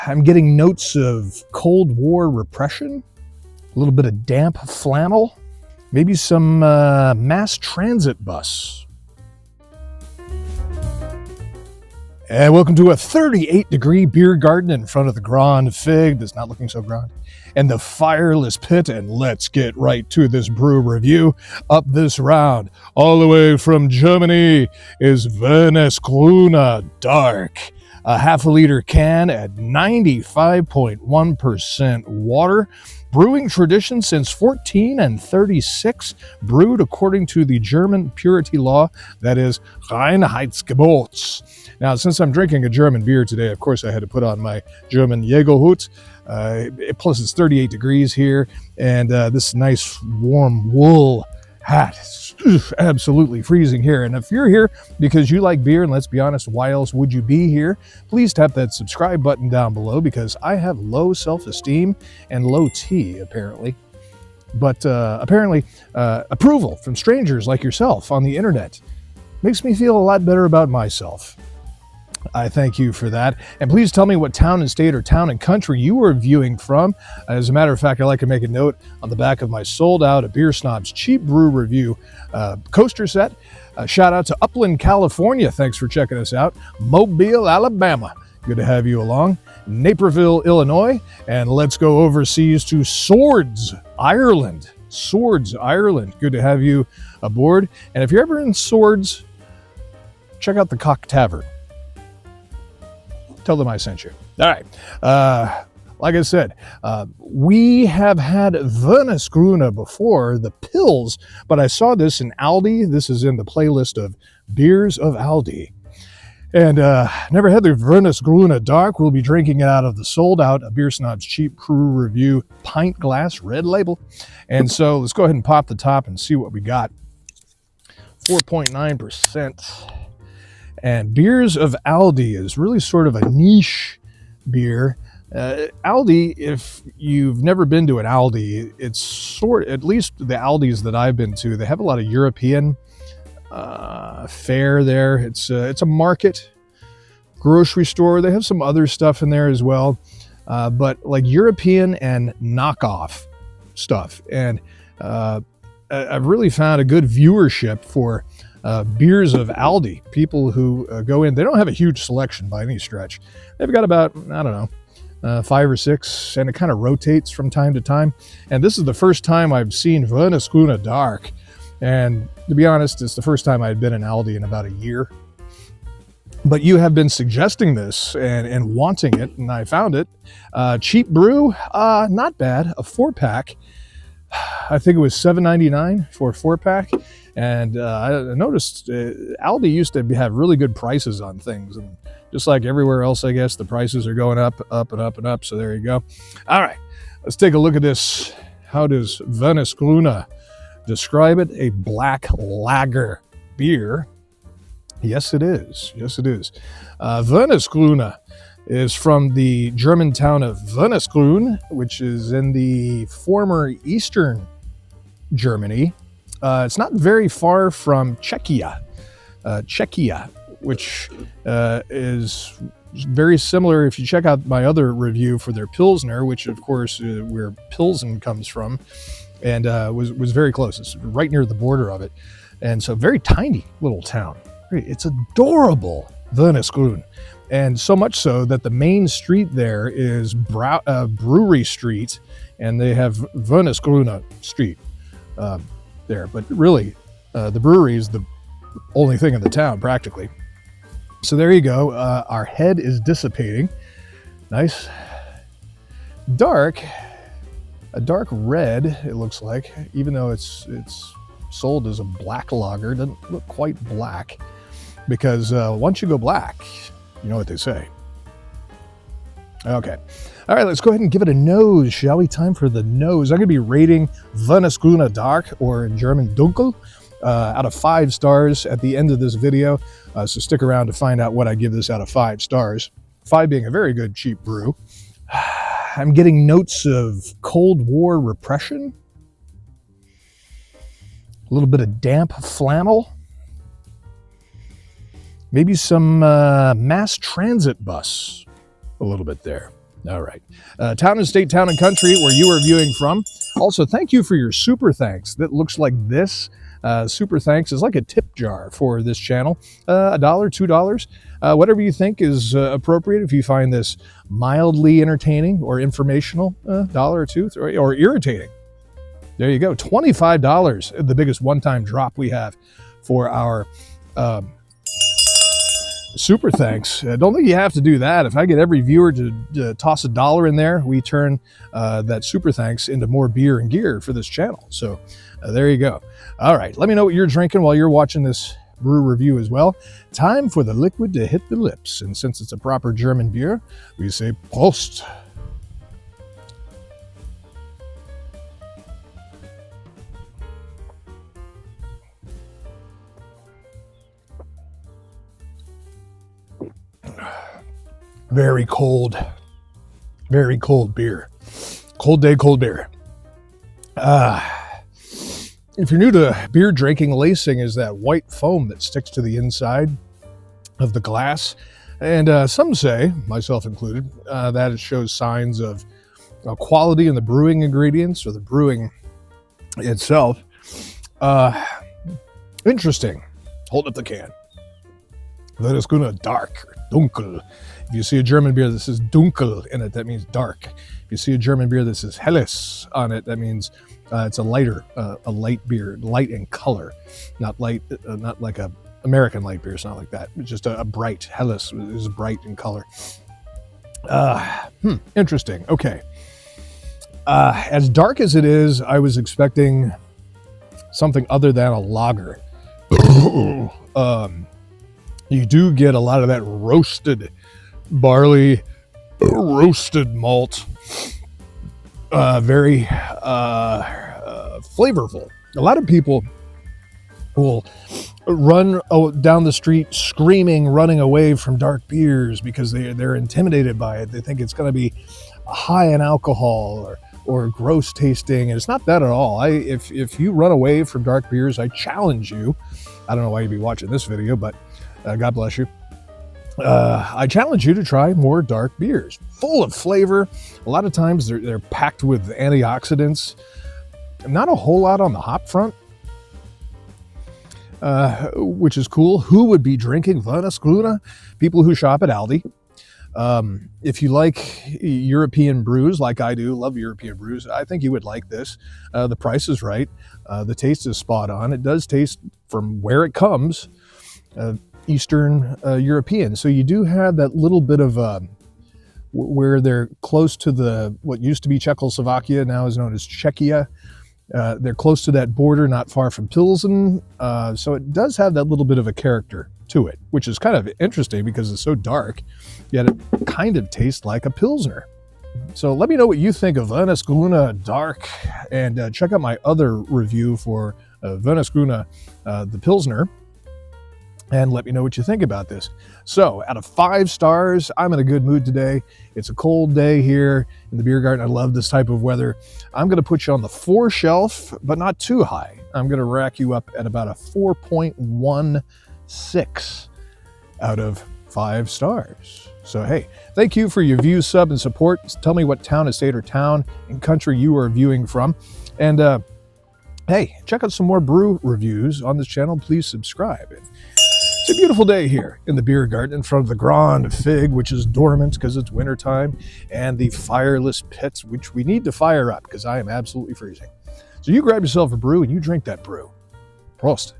I'm getting notes of Cold War repression, a little bit of damp flannel, maybe some mass transit bus. And welcome to a 38-degree beer garden in front of the Grand Fig that's not looking so grand, and the fireless pit. And let's get right to this brew review. Up this round, all the way from Germany, is Wernesgrüner Dark, a half-a-liter can at 95.1% water. Brewing tradition since 1436, brewed according to the German purity law, that is Reinheitsgebot. Now, since I'm drinking a German beer today, of course I had to put on my German Jägerhut. Plus it's 38 degrees here, and this nice warm wool hat. It's absolutely freezing here. And if you're here because you like beer, and let's be honest, why else would you be here? Please tap that subscribe button down below, because I have low self-esteem and low T, apparently. But apparently, approval from strangers like yourself on the internet makes me feel a lot better about myself. I thank you for that. And please tell me what town and state or town and country you are viewing from. As a matter of fact, I like to make a note on the back of my sold out, a Beer Snob's Cheap Brew Review coaster set. Shout out to Upland, California. Thanks for checking us out. Mobile, Alabama. Good to have you along. Naperville, Illinois. And let's go overseas to Swords, Ireland. Swords, Ireland. Good to have you aboard. And if you're ever in Swords, check out the Cock Tavern. Tell them I sent you. All right. Like I said, we have had Wernesgrüner before, the pills, but I saw this in Aldi. This is in the playlist of beers of Aldi. And never had the Wernesgrüner Dark. We'll be drinking it out of the sold out, a Beer Snob's Cheap Brew Review pint glass, red label. And so let's go ahead and pop the top and see what we got. 4.9%. And Beers of Aldi is really sort of a niche beer. Aldi, if you've never been to an Aldi, it's at least the Aldis that I've been to, they have a lot of European fare there. It's a market, grocery store. They have some other stuff in there as well, but like European and knockoff stuff. And I've really found a good viewership for Beers of Aldi. People who go in, they don't have a huge selection by any stretch. They've got about, I don't know, 5 or 6, and it kind of rotates from time to time. And this is the first time I've seen Wernesgrüner Dark. And to be honest, it's the first time I'd been in Aldi in about a year. But you have been suggesting this and wanting it, and I found it. Cheap brew, not bad. A 4-pack. I think it was $7.99 for a 4-pack. And I noticed Aldi used to have really good prices on things. And just like everywhere else, I guess, the prices are going up, up, and up, and up. So there you go. All right, let's take a look at this. How does Wernesgrüner describe it? A black lager beer. Yes, it is. Yes, it is. Wernesgrüner is from the German town of Wernesgrün, which is in the former Eastern Germany. It's not very far from Czechia, which is very similar. If you check out my other review for their Pilsner, which of course where Pilsen comes from, and was very close. It's right near the border of it. And so very tiny little town. It's adorable, Wernesgrün. And so much so that the main street there is Brewery Street, and they have Wernesgrüner Street there. But really, the brewery is the only thing in the town, practically. So there you go. Our head is dissipating. Nice. Dark. A dark red, it looks like, even though it's sold as a black lager. It doesn't look quite black, because once you go black, you know what they say. Okay. All right, let's go ahead and give it a nose, shall we? Time for the nose. I'm going to be rating Wernesgrüner Dark, or in German Dunkle, out of 5 stars at the end of this video. So stick around to find out what I give this out of 5 stars. 5 being a very good cheap brew. I'm getting notes of Cold War repression, a little bit of damp flannel, maybe some mass transit bus a little bit there. All right. Town and state, town and country, where you are viewing from. Also, thank you for your super thanks. That looks like this. Super thanks is like a tip jar for this channel. $1, $2, whatever you think is appropriate. If you find this mildly entertaining or informational, $1 or $2, or irritating. There you go. $25, the biggest one-time drop we have for our super thanks. Don't think you have to do that. If I get every viewer to toss $1 in there, we turn that super thanks into more beer and gear for this channel. So there you go. All right, let me know what you're drinking while you're watching this brew review as well. Time for the liquid to hit the lips, and since it's a proper German beer, we say Prost. Very cold beer. Cold day, cold beer. If you're new to beer drinking, lacing is that white foam that sticks to the inside of the glass. And some say, myself included, that it shows signs of quality in the brewing ingredients or the brewing itself. Interesting. Hold up the can. Wernesgrüner Dark, Dunkle. If you see a German beer that says Dunkle in it, that means dark. If you see a German beer that says Helles on it, that means it's a light beer, light in color, not light, not like a American light beer. It's not like that. It's just a bright. Helles is bright in color. Interesting. Okay. As dark as it is, I was expecting something other than a lager. You do get a lot of that roasted barley, roasted malt, very flavorful. A lot of people will run down the street screaming, running away from dark beers because they're intimidated by it. They think it's going to be high in alcohol or gross tasting, and it's not that at all. If you run away from dark beers, I challenge you. I don't know why you'd be watching this video, but God bless you. I challenge you to try more dark beers, full of flavor. A lot of times they're packed with antioxidants. Not a whole lot on the hop front, which is cool. Who would be drinking Wernesgrüner? People who shop at Aldi. If you like European brews, like I do, love European brews, I think you would like this. The price is right. The taste is spot on. It does taste, from where it comes, Eastern European. So you do have that little bit of where they're close to what used to be Czechoslovakia, now is known as Czechia. They're close to that border, not far from Pilsen. So it does have that little bit of a character to it, which is kind of interesting because it's so dark, yet it kind of tastes like a Pilsner. So let me know what you think of Wernesgrüner Dark, and check out my other review for Wernesgrüner, the Pilsner, and let me know what you think about this. So out of 5 stars, I'm in a good mood today. It's a cold day here in the beer garden. I love this type of weather. I'm going to put you on the 4 shelf, but not too high. I'm going to rack you up at about a 4.16 out of 5 stars. So hey, thank you for your views, sub, and support. Tell me what town, estate, or town and country you are viewing from. And hey, check out some more brew reviews on this channel. Please subscribe. It's a beautiful day here in the beer garden in front of the Grand Fig, which is dormant because it's wintertime, and the fireless pits, which we need to fire up because I am absolutely freezing. So you grab yourself a brew and you drink that brew. Prost.